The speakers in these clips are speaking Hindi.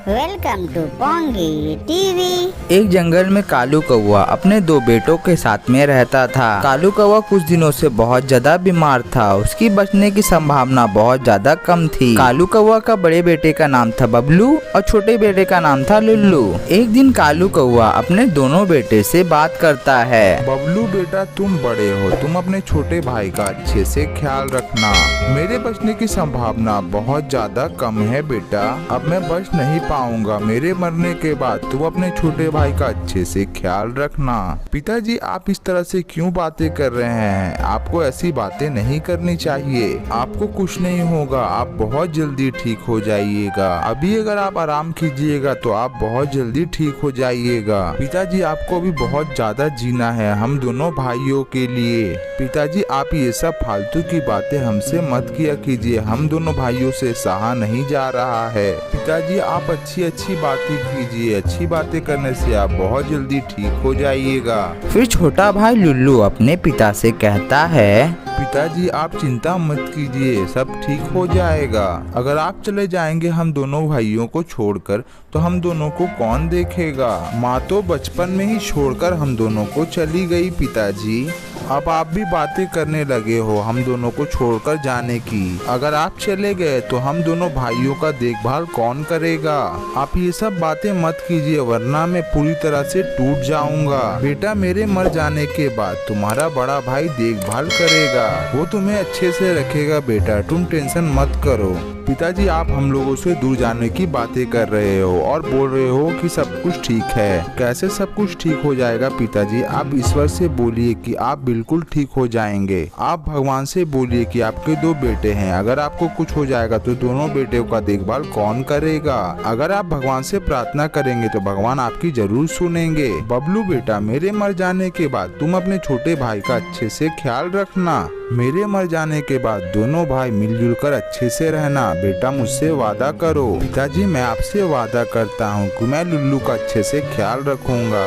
Welcome to pungi TV. एक जंगल में कालू कौवा अपने दो बेटों के साथ में रहता था। कालू कौवा कुछ दिनों से बहुत ज्यादा बीमार था। उसकी बचने की संभावना बहुत ज्यादा कम थी। कालू कौवा का बड़े बेटे का नाम था बबलू और छोटे बेटे का नाम था लुल्लू। एक दिन कालू कौवा अपने दोनों बेटे से बात करता है। बबलू बेटा, तुम बड़े हो, तुम अपने छोटे भाई का अच्छे से ख्याल रखना। मेरे बचने की संभावना बहुत ज्यादा कम है बेटा। अब मैं बच नहीं पाऊंगा। मेरे मरने के बाद तुम अपने छोटे भाई का अच्छे से ख्याल रखना। पिताजी, आप इस तरह से क्यों बातें कर रहे हैं? आपको ऐसी बातें नहीं करनी चाहिए। आपको कुछ नहीं होगा, आप बहुत जल्दी ठीक हो जाइएगा। अभी अगर आप आराम कीजिएगा तो आप बहुत जल्दी ठीक हो जाइएगा। पिताजी, आपको भी बहुत ज्यादा जीना है हम दोनों भाइयों के लिए। पिताजी, आप ये सब फालतू की बातें हमसे मत किया कीजिए। हम दोनों भाइयों से सहा नहीं जा रहा है। पिताजी, आप अच्छी बातें कीजिए। अच्छी बातें करने से आप बहुत जल्दी ठीक हो जाइएगा। फिर छोटा भाई लुल्लू अपने पिता से कहता है, पिताजी, आप चिंता मत कीजिए, सब ठीक हो जाएगा। अगर आप चले जाएंगे हम दोनों भाइयों को छोड़कर तो हम दोनों को कौन देखेगा? माँ तो बचपन में ही छोड़कर हम दोनों को चली गई। पिताजी, अब आप भी बातें करने लगे हो हम दोनों को छोड़कर जाने की। अगर आप चले गए तो हम दोनों भाइयों का देखभाल कौन करेगा? आप ये सब बातें मत कीजिए वरना मैं पूरी तरह से टूट जाऊंगा। बेटा, मेरे मर जाने के बाद तुम्हारा बड़ा भाई देखभाल करेगा। वो तुम्हें अच्छे से रखेगा बेटा, तुम टेंशन मत करो। पिताजी, आप हम लोगों से दूर जाने की बातें कर रहे हो और बोल रहे हो कि सब कुछ ठीक है। कैसे सब कुछ ठीक हो जाएगा पिताजी? आप ईश्वर से बोलिए कि आप बिल्कुल ठीक हो जाएंगे। आप भगवान से बोलिए कि आपके दो बेटे हैं, अगर आपको कुछ हो जाएगा तो दोनों बेटों का देखभाल कौन करेगा? अगर आप भगवान से प्रार्थना करेंगे तो भगवान आपकी जरूर सुनेंगे। बबलू बेटा, मेरे मर जाने के बाद तुम अपने छोटे भाई का अच्छे से ख्याल रखना। मेरे मर जाने के बाद दोनों भाई मिलजुल कर अच्छे से रहना। बेटा, मुझसे वादा करो। पिताजी, मैं आपसे वादा करता हूँ कि मैं लुल्लू का अच्छे से ख्याल रखूंगा।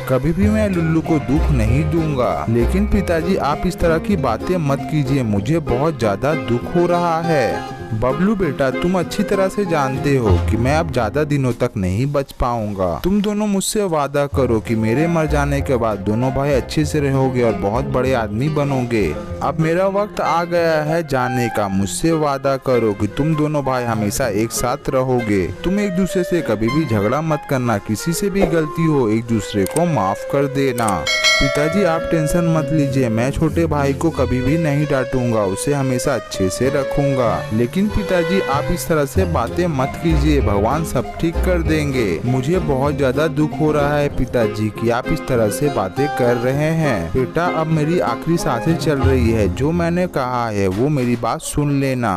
कभी भी मैं लुल्लू को दुख नहीं दूंगा। लेकिन पिताजी, आप इस तरह की बातें मत कीजिए, मुझे बहुत ज्यादा दुख हो रहा है। बबलू बेटा, तुम अच्छी तरह से जानते हो कि मैं अब ज्यादा दिनों तक नहीं बच पाऊंगा। तुम दोनों मुझसे वादा करो कि मेरे मर जाने के बाद दोनों भाई अच्छे से रहोगे और बहुत बड़े आदमी बनोगे। अब मेरा वक्त आ गया है जाने का। मुझसे वादा करो कि तुम दोनों भाई हमेशा एक साथ रहोगे। तुम एक दूसरे से कभी भी झगड़ा मत करना। किसी से भी गलती हो एक दूसरे को माफ कर देना। पिताजी, आप टेंशन मत लीजिए। मैं छोटे भाई को कभी भी नहीं डांटूंगा, उसे हमेशा अच्छे से रखूंगा। लेकिन पिताजी, आप इस तरह से बातें मत कीजिए, भगवान सब ठीक कर देंगे। मुझे बहुत ज्यादा दुख हो रहा है पिताजी कि आप इस तरह से बातें कर रहे हैं। बेटा, अब मेरी आखिरी सांसें चल रही है, जो मैंने कहा है वो मेरी बात सुन लेना।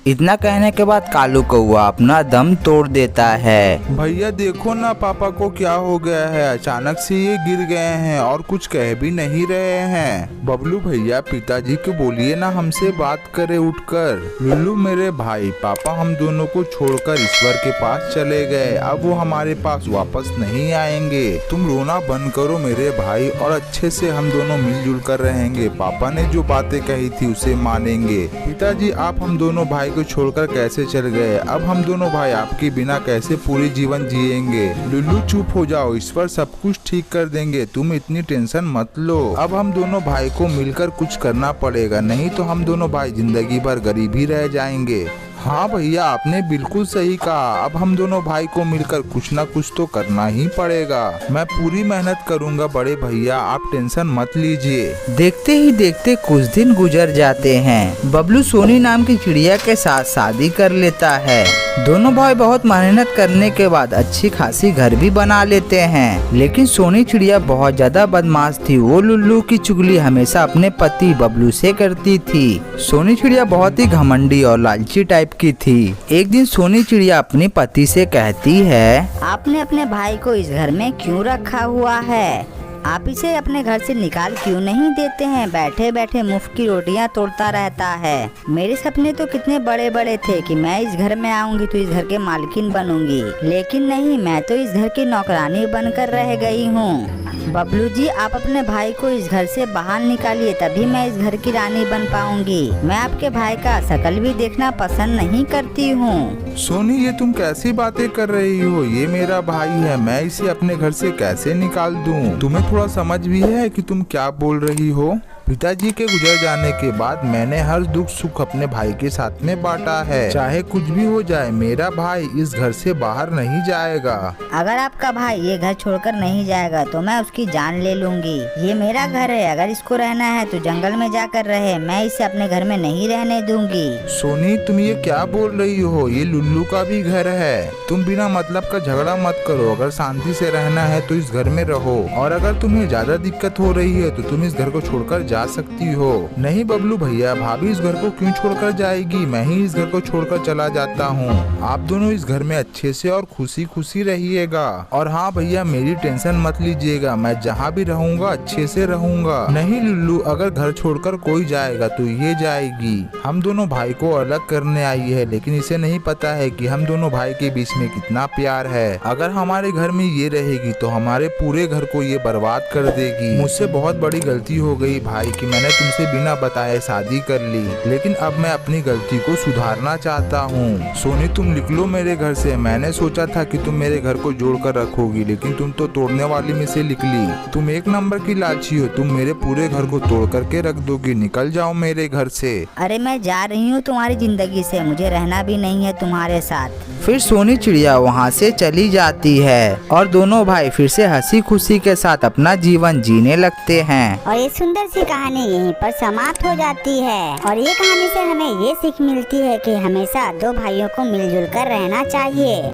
इतना कहने के बाद कालू कौवा अपना दम तोड़ देता है। भैया देखो ना, पापा को क्या हो गया है? अचानक से ये गिर गए हैं और कुछ कह भी नहीं रहे हैं। बबलू भैया, पिताजी को बोलिए ना हमसे बात करे उठकर। लुल्लू मेरे भाई, पापा हम दोनों को छोड़कर ईश्वर के पास चले गए। अब वो हमारे पास वापस नहीं आएंगे। तुम रोना बंद करो मेरे भाई और अच्छे से हम दोनों मिलजुल कर रहेंगे। पापा ने जो बातें कही थी उसे मानेंगे। पिताजी, आप हम दोनों भाई को छोड़कर कैसे चल गए? अब हम दोनों भाई आपके बिना कैसे पूरी जीवन जिएंगे? लुल्लू, चुप हो जाओ, ईश्वर सब कुछ ठीक कर देंगे। तुम इतनी टेंशन मत लो। अब हम दोनों भाई को मिलकर कुछ करना पड़ेगा, नहीं तो हम दोनों भाई जिंदगी भर गरीब ही रह जाएंगे। हाँ भैया, आपने बिल्कुल सही कहा। अब हम दोनों भाई को मिलकर कुछ ना कुछ तो करना ही पड़ेगा। मैं पूरी मेहनत करूंगा बड़े भैया, आप टेंशन मत लीजिए। देखते ही देखते कुछ दिन गुजर जाते हैं। बबलू सोनी नाम की चिड़िया के साथ शादी कर लेता है। दोनों भाई बहुत मेहनत करने के बाद अच्छी खासी घर भी बना लेते हैं। लेकिन सोनी चिड़िया बहुत ज्यादा बदमाश थी। वो लुल्लू की चुगली हमेशा अपने पति बबलू से करती थी। सोनी चिड़िया बहुत ही घमंडी और लालची टाइप की थी। एक दिन सोनी चिड़िया अपने पति से कहती है, आपने अपने भाई को इस घर में क्यों रखा हुआ है? आप इसे अपने घर से निकाल क्यों नहीं देते हैं? बैठे बैठे मुफ्त की रोटियां तोड़ता रहता है। मेरे सपने तो कितने बड़े बड़े थे कि मैं इस घर में आऊंगी तो इस घर के मालकिन बनूंगी, लेकिन नहीं, मैं तो इस घर की नौकरानी बनकर रह गई हूँ। बबलू जी, आप अपने भाई को इस घर से बाहर निकालिए, तभी मैं इस घर की रानी बन पाऊंगी। मैं आपके भाई का शकल भी देखना पसंद नहीं करती हूँ। सोनी, ये तुम कैसी बातें कर रही हो? ये मेरा भाई है, मैं इसे अपने घर से कैसे निकाल दूं? तुम्हें थोड़ा समझ भी है कि तुम क्या बोल रही हो? पिताजी के गुजर जाने के बाद मैंने हर दुख सुख अपने भाई के साथ में बांटा है। चाहे कुछ भी हो जाए, मेरा भाई इस घर से बाहर नहीं जाएगा। अगर आपका भाई ये घर छोड़कर नहीं जाएगा तो मैं उसकी जान ले लूंगी। ये मेरा घर है, अगर इसको रहना है तो जंगल में जाकर रहे, मैं इसे अपने घर में नहीं रहने दूंगी। सोनी, तुम ये क्या बोल रही हो? ये लुल्लू का भी घर है। तुम बिना मतलब का झगड़ा मत करो। अगर शांति से रहना है तो इस घर में रहो, और अगर तुम्हें ज्यादा दिक्कत हो रही है तो तुम इस घर को छोड़कर जा सकती हो। नहीं बबलू भैया, भाभी इस घर को क्यों छोड़कर जाएगी? मैं ही इस घर को छोड़कर चला जाता हूँ। आप दोनों इस घर में अच्छे से और खुशी खुशी रहिएगा। और हाँ भैया, मेरी टेंशन मत लीजिएगा, मैं जहाँ भी रहूँगा अच्छे से रहूँगा। नहीं लुल्लू, अगर घर छोड़कर कोई जाएगा तो ये जाएगी। हम दोनों भाई को अलग करने आई है, लेकिन इसे नहीं पता है कि हम दोनों भाई के बीच में कितना प्यार है। अगर हमारे घर में ये रहेगी तो हमारे पूरे घर को ये बर्बाद कर देगी। मुझसे बहुत बड़ी गलती हो गई भाई कि मैंने तुमसे बिना बताए शादी कर ली, लेकिन अब मैं अपनी गलती को सुधारना चाहता हूँ। सोनी, तुम निकलो मेरे घर से। मैंने सोचा था कि तुम मेरे घर को जोड़ कर रखोगी, लेकिन तुम तो तोड़ने वाली में से निकली। तुम एक नंबर की लालची हो, तुम मेरे पूरे घर को तोड़ करके रख दोगी। निकल जाओ मेरे घर से। अरे मैं जा रही हूँ तुम्हारी जिंदगी से, मुझे रहना भी नहीं है तुम्हारे साथ। फिर सोनी चिड़िया वहाँ से चली जाती है और दोनों भाई फिर से हंसी खुशी के साथ अपना जीवन जीने लगते हैं। और ये सुंदर सी कहानी यहीं पर समाप्त हो जाती है। और ये कहानी से हमें ये सीख मिलती है कि हमेशा दो भाइयों को मिलजुल कर रहना चाहिए।